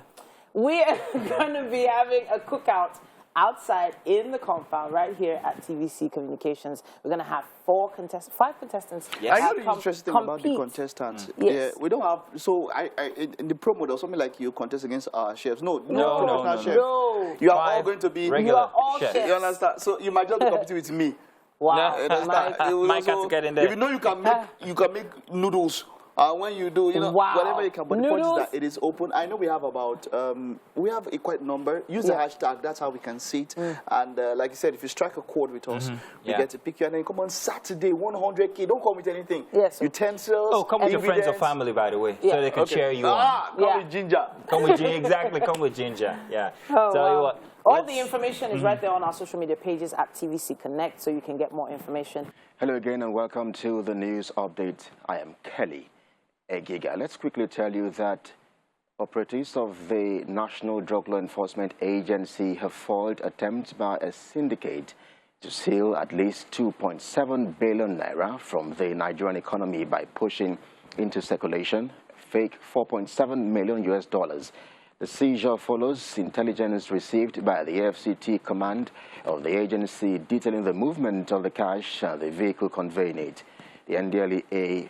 We're going to be having a cookout outside in the compound right here at TVC Communications. We're going to have 5 contestants. Yes. I know the interesting thing about the contestants. Yes. We don't have, so in the promo there's something like you contest against our chefs. No. No. You are all going to be regular chefs. You understand? So you might just be competing with me. Wow. You understand? It will Mike has to get in there. If you know you can make noodles. When you do, Wow. whatever you can. But the point is Noodles? that it is open. I know we have about, we have a quite number. Use the hashtag. That's how we can see it. And like you said, if you strike a chord with us, we get to pick you. And then come on Saturday, 100K. Don't come with anything. Yes. Utensils. Oh, come with your friends or family, by the way, so they can cheer you on. Come with ginger. Come with ginger. Exactly. Come with ginger. Yeah. Oh, Tell you wow. what. All the information is right there on our social media pages at TVC Connect, so you can get more information. Hello again and welcome to the news update. I am Kelly Egiga. Let's quickly tell you that operatives of the National Drug Law Enforcement Agency have foiled attempts by a syndicate to steal at least 2.7 billion naira from the Nigerian economy by pushing into circulation fake $4.7 million US. The seizure follows intelligence received by the FCT command of the agency detailing the movement of the cash and the vehicle conveying it. The NDLEA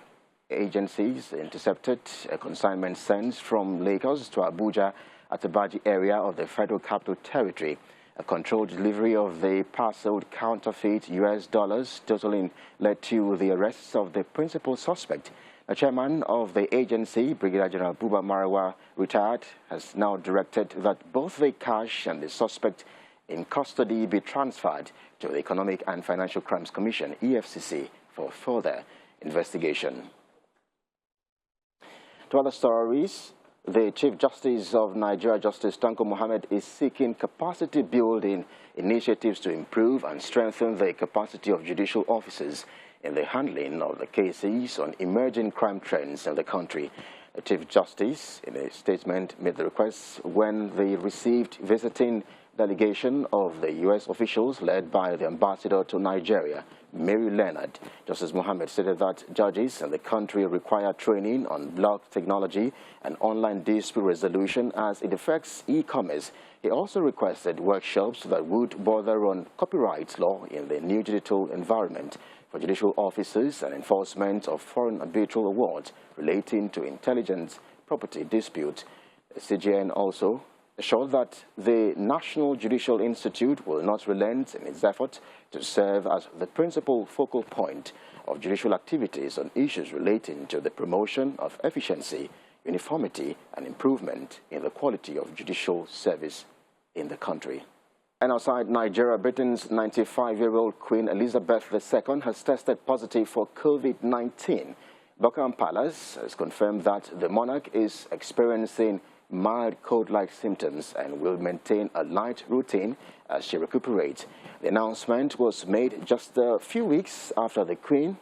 agencies intercepted a consignment sent from Lagos to Abuja at the Baji area of the Federal Capital Territory. A controlled delivery of the parceled counterfeit US dollars totaling led to the arrests of the principal suspect. The chairman of the agency, Brigadier General Buba Marawa, retired, has now directed that both the cash and the suspect in custody be transferred to the Economic and Financial Crimes Commission, EFCC, for further investigation. To other stories, the Chief Justice of Nigeria, Justice Tanko Mohammed, is seeking capacity-building initiatives to improve and strengthen the capacity of judicial officers in the handling of the cases on emerging crime trends in the country. The Chief Justice, in a statement, made the request when they received visiting delegation of the U.S. officials led by the ambassador to Nigeria, Mary Leonard. Justice Mohammed stated that judges in the country require training on block technology and online dispute resolution as it affects e-commerce. He also requested workshops that would border on copyright law in the new digital environment for judicial officers and enforcement of foreign arbitral awards relating to intelligence property dispute. CJN also assured that the National Judicial Institute will not relent in its effort to serve as the principal focal point of judicial activities on issues relating to the promotion of efficiency, uniformity, and improvement in the quality of judicial service in the country. And outside Nigeria, Britain's 95-year-old Queen Elizabeth II has tested positive for COVID-19. Buckingham Palace has confirmed that the monarch is experiencing mild cold-like symptoms and will maintain a light routine as she recuperates. The announcement was made just a few weeks after the Queen,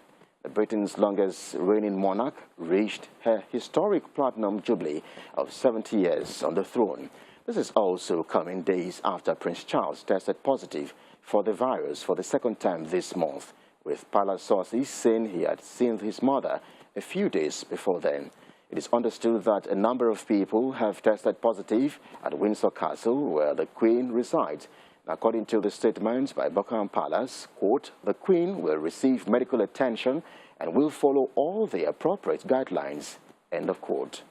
Britain's longest reigning monarch, reached her historic platinum jubilee of 70 years on the throne. This is also coming days after Prince Charles tested positive for the virus for the second time this month, with palace sources saying he had seen his mother a few days before then. It is understood that a number of people have tested positive at Windsor Castle, where the Queen resides. According to the statement by Buckingham Palace, quote, the Queen will receive medical attention and will follow all the appropriate guidelines, end of quote.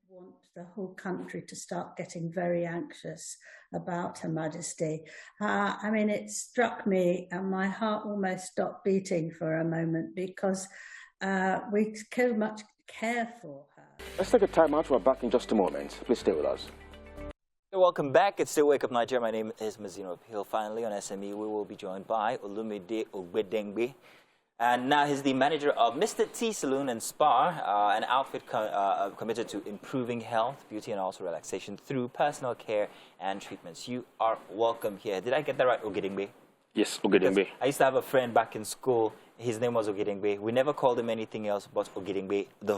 Want the whole country to start getting very anxious about Her Majesty. I mean, it struck me and my heart almost stopped beating for a moment because we so much care for her. Let's take a time out. We're back in just a moment. Please stay with us. Welcome back. It's still Wake Up Nigeria. My name is Mazino Hill. Finally, on SME, we will be joined by Olumide Ogwedengbe. And now he's the manager of Mr. T Saloon and Spa, an outfit committed to improving health, beauty, and also relaxation through personal care and treatments. You are welcome here. Did I get that right, Ogwedengbe? Yes, Ogwedengbe. I used to have a friend back in school. His name was Ogwedengbe. We never called him anything else but Ogwedengbe, the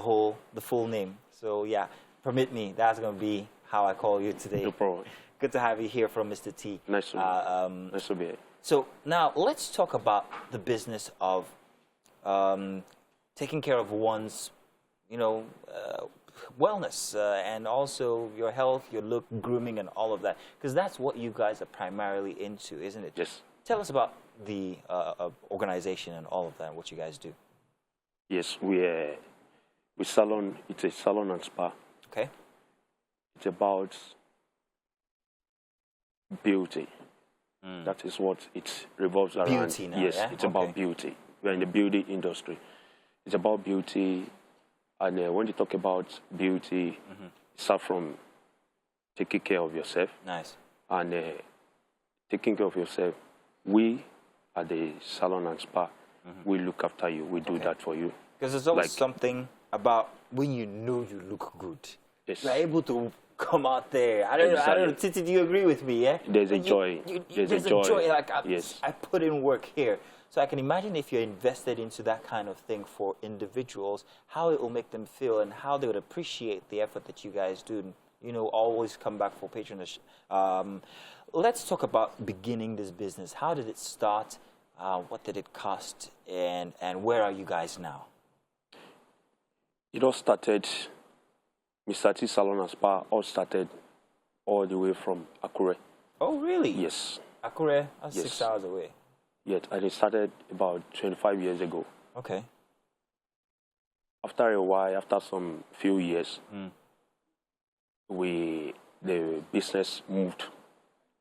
full name. So yeah, permit me. That's going to be how I call you today. No problem. Good to have you here from Mr. T. Nice to nice to be here. So now let's talk about the business of taking care of one's, wellness and also your health, your look, grooming, and all of that, because that's what you guys are primarily into, isn't it? Yes. Tell us about the organization and all of that, and what you guys do. Yes, we salon. It's a salon and spa. That is what it revolves around. Beauty now, yes, yeah? it's about beauty. We're in the beauty industry. It's about beauty, and when you talk about beauty, it starts from taking care of yourself. Nice. And taking care of yourself, we at the salon and spa, we look after you. We do that for you. Because there's always something about when you know you look good. Yes. You're able to come out there. I don't know, Titi, do you agree with me, yeah? There's a joy. There's a joy. Like, yes. I put in work here. So I can imagine if you're invested into that kind of thing for individuals, how it will make them feel and how they would appreciate the effort that you guys do. You know, always come back for patronage. Let's talk about beginning this business. How did it start? What did it cost? And where are you guys now? It all started, Mr. T Salon and Spa all started all the way from Akure. Oh, really? Yes. Akure, that's Yes. 6 hours away. Yes, and it started about 25 years ago. Okay. After a while, after some few years, the business moved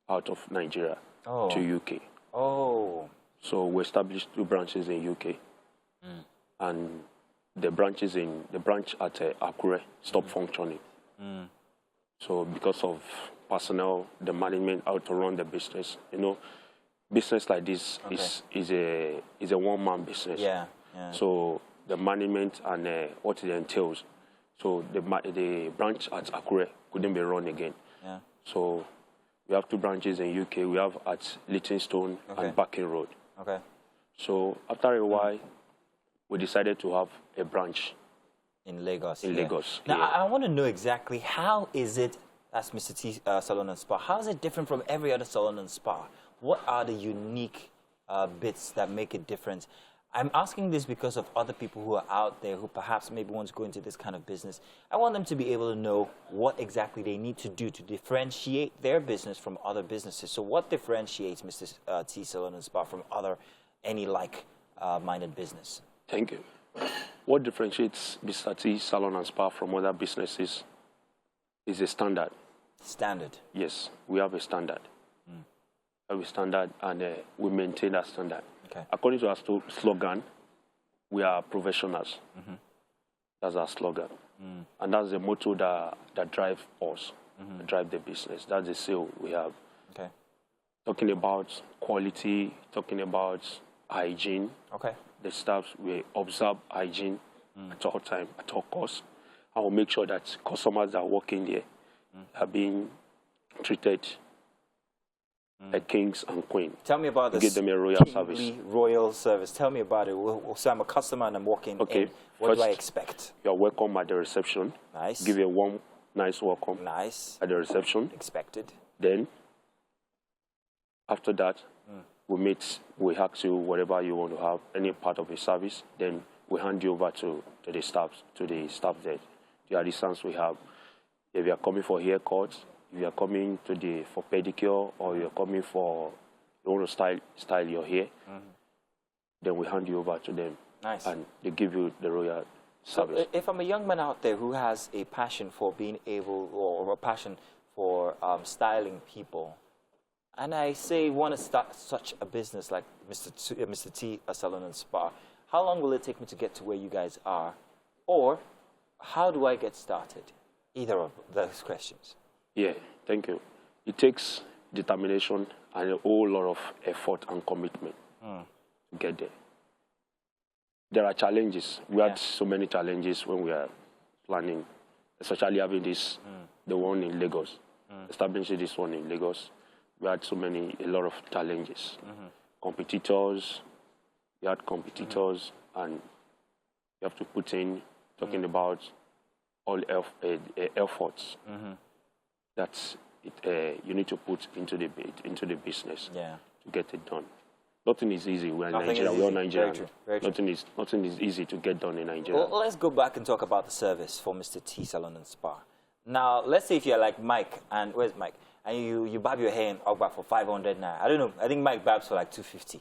out of Nigeria to UK. Oh. So we established 2 branches in UK, and the branch at Akure stopped functioning. So because of personnel, the management, how to run the business, you know, business like this is a one-man business. Yeah. So the management and what it entails. So the branch at Akure couldn't be run again. Yeah. So we have 2 branches in UK. We have at Leytonstone and Barking Road. Okay. So after a while, we decided to have a branch in Lagos. In Lagos. Now, I want to know exactly how is it, as Mr. T Salon and Spa, how is it different from every other salon and spa? What are the unique bits that make it different? I'm asking this because of other people who are out there who perhaps maybe want to go into this kind of business. I want them to be able to know what exactly they need to do to differentiate their business from other businesses. So what differentiates Mr. T Salon and Spa from any like-minded business? Thank you. What differentiates Mr. T Salon and Spa from other businesses is a standard. Standard? Yes, we have a standard. We have a standard, and we maintain that standard. Okay. According to our slogan, we are professionals. That's our slogan. And that's the motto that drives us, that drive the business. That's the seal we have. Okay. Talking about quality, talking about hygiene. Okay. The staff, we observe hygiene at all time, at all costs. And we'll make sure that customers that are working there are being treated like kings and queens. Tell me about this. Give them a royal service. Royal service. Tell me about it. So I'm a customer and I'm walking in. What do I expect? You're welcome at the reception. Nice. Give you a warm, nice welcome. Nice. At the reception. Expected. Then, after that, we ask you whatever you want to have, any part of the service. Then we hand you over to the staff there. The assistants we have. If you are coming for haircuts, if you are coming for pedicure, or you are coming you want to style your hair, then we hand you over to them. Nice. And they give you the royal service. So if I'm a young man out there who has a passion for being able, or a passion for styling people, and I say want to start such a business like Mr. T Salon and Spa, how long will it take me to get to where you guys are? Or how do I get started? Either of those questions. Yeah, thank you. It takes determination and a whole lot of effort and commitment to get there. There are challenges. We had so many challenges when we are planning, especially having the one in Lagos, establishing this one in Lagos. We had a lot of challenges. Competitors, and you have to put in, talking about all efforts that you need to put into the business to get it done. Nothing is easy. We're in Nigeria. We're all Nigerian. Very true. Nothing is easy to get done in Nigeria. Well, let's go back and talk about the service for Mr. T Salon and Spa. Now, let's say if you're like Mike, and where's Mike? And you barb your hair in Ogba for 500 naira. I don't know. I think Mike barbs for like 250.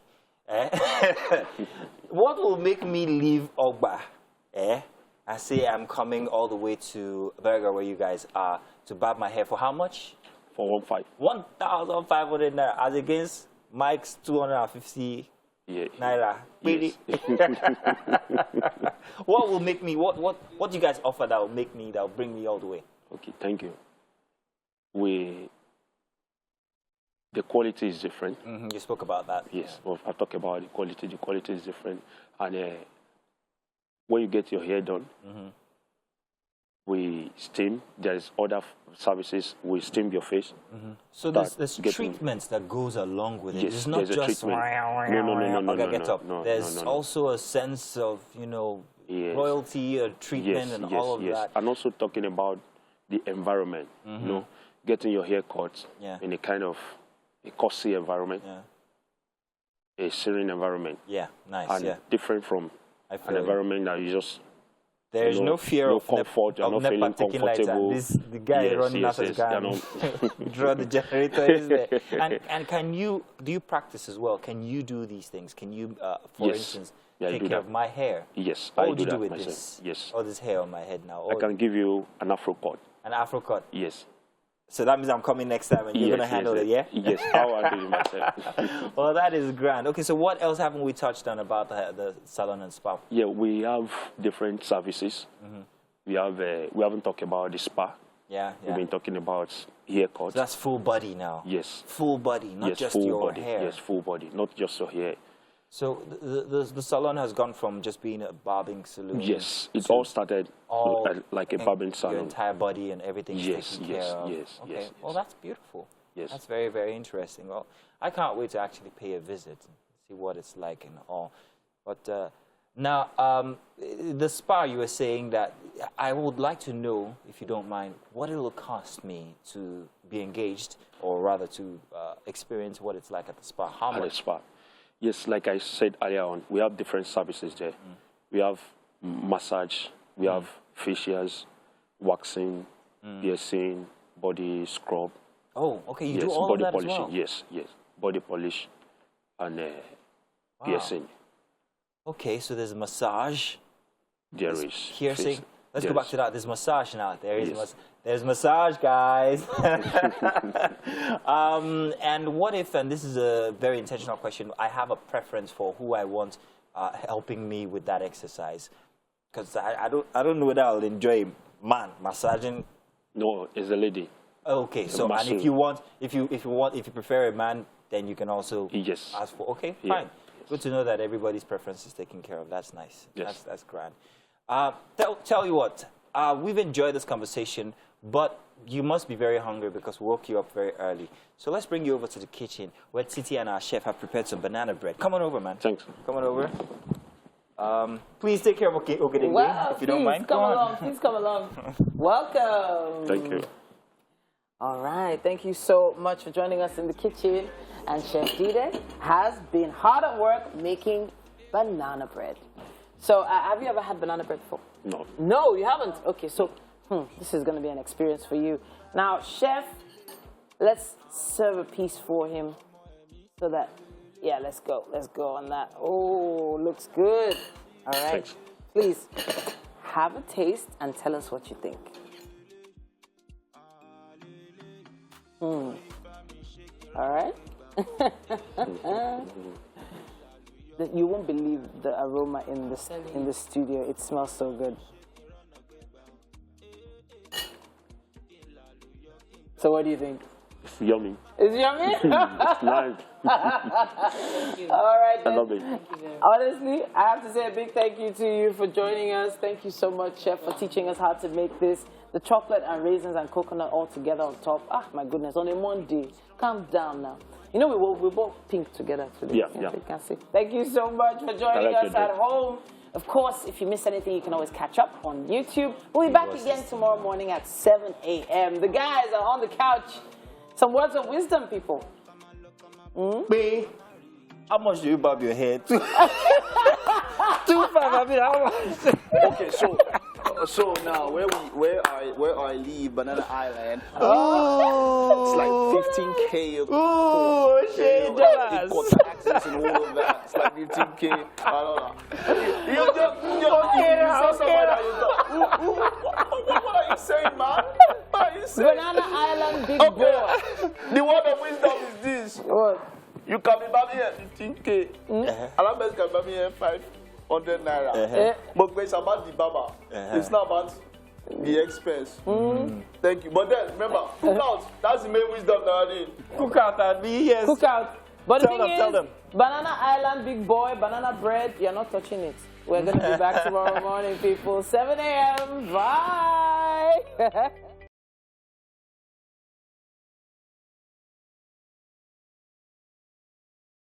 What will make me leave Ogba? I say I'm coming all the way to Berger, where you guys are, to barb my hair for how much? For 1,500. 1,500 naira, as against Mike's 250 naira. Yes. What will make me? What do you guys offer that will make me? That will bring me all the way? Okay, thank you. The quality is different. You spoke about that. Yes, well, I talk about the quality. The quality is different, and when you get your hair done, we steam. There's other services. We steam your face. So there's treatments that goes along with it. Yes, it's not just no. There's also a sense of royalty, a treatment, and all of that. And also talking about the environment. You know, getting your hair cut in a kind of a cozy environment, a serene environment. Yeah, nice. And different from an environment that you just. There is no fear of comfort. You're not feeling comfortable. The guy running out of gun. Draw the generator is there. And do you practice as well? Can you do these things? Can you, for instance, take care of my hair? Yes, what I would you do with myself. this? Yes. All this hair on my head now. I can give you an afro cut. An afro cut? Yes. So that means I'm coming next time and you're going to handle it, yeah? Yes, how I do it myself. Well, that is grand. Okay, so what else haven't we touched on about the salon and spa? Yeah, we have different services. We haven't talked about the spa. We've been talking about haircuts. So that's full body now? Yes. Full body, not just your hair? Yes, full body, not just your hair. So the salon has gone from just being a barbing salon? Yes, it all started like a barbing salon. Your entire body and everything is taken care of? Yes. Well, that's beautiful. Yes. That's very, very interesting. Well, I can't wait to actually pay a visit and see what it's like and all. But now, the spa, you were saying that I would like to know, if you don't mind, what it will cost me to be engaged, or rather to experience what it's like at the spa. How much? At the spa. Yes, like I said earlier on, we have different services there. We have massage, we have facials, waxing, piercing, body scrub. Oh, okay, you do all body of that polishing. as well? Yes, body polish and piercing. Okay, so there's massage. There's piercing. Let's go back to that. There's massage now. There's massage, guys. And what if, and this is a very intentional question, I have a preference for who I want helping me with that exercise? Because I don't know whether I'll enjoy massaging. No, it's a lady. Okay, so and if you prefer a man, then you can also ask for. Okay, fine. Good to know that everybody's preference is taken care of. That's nice. Yes. That's grand. Tell you what, we've enjoyed this conversation, but you must be very hungry because we woke you up very early. So let's bring you over to the kitchen where Titi and our chef have prepared some banana bread. Come on over, man. Thanks. Come on over. Please take care of Ogedengbe, if you don't mind. Please come along. Welcome. Thank you. All right. Thank you so much for joining us in the kitchen. And Chef Dide has been hard at work making banana bread. So have you ever had banana bread before? No. No, you haven't? Okay, so this is going to be an experience for you. Now, Chef, let's serve a piece for him so that, let's go on that. Oh, looks good. All right. Thanks. Please have a taste and tell us what you think. All right. You won't believe the aroma in the studio. It smells so good. So what do you think? It's yummy. It's yummy? It's nice. All right, then. I love it. Honestly, I have to say a big thank you to you for joining us. Thank you so much, Chef, for teaching us how to make this. The chocolate and raisins and coconut all together on top. Ah, my goodness, on a Monday. Calm down now. You know, we both pink together today. Yeah. You can see. Thank you so much for joining us at home. Of course, if you missed anything, you can always catch up on YouTube. We'll be back again tomorrow morning at 7 a.m. The guys are on the couch. Some words of wisdom, people. B, how much do you bob your head? 2.5, I mean, how much? Okay, so now where I live, Banana Island, it's like 15K. Oh, shit, it got taxes and all of that. It's like 15K. I don't know. You what are you saying, man? What are you saying? Banana Island, big boy. The word of wisdom is this. What? You can be buy me here 15K. Alabes can buy me here 500 naira. But it's about the baba. It's not about the expense. Thank you. But then remember, cook out. That's the main wisdom nowadays. Cook out and be yes. Cook out. But the thing Tell is, them. Banana Island, big boy, banana bread, you're not touching it. We're going to be back tomorrow morning, people. 7 a.m. Bye.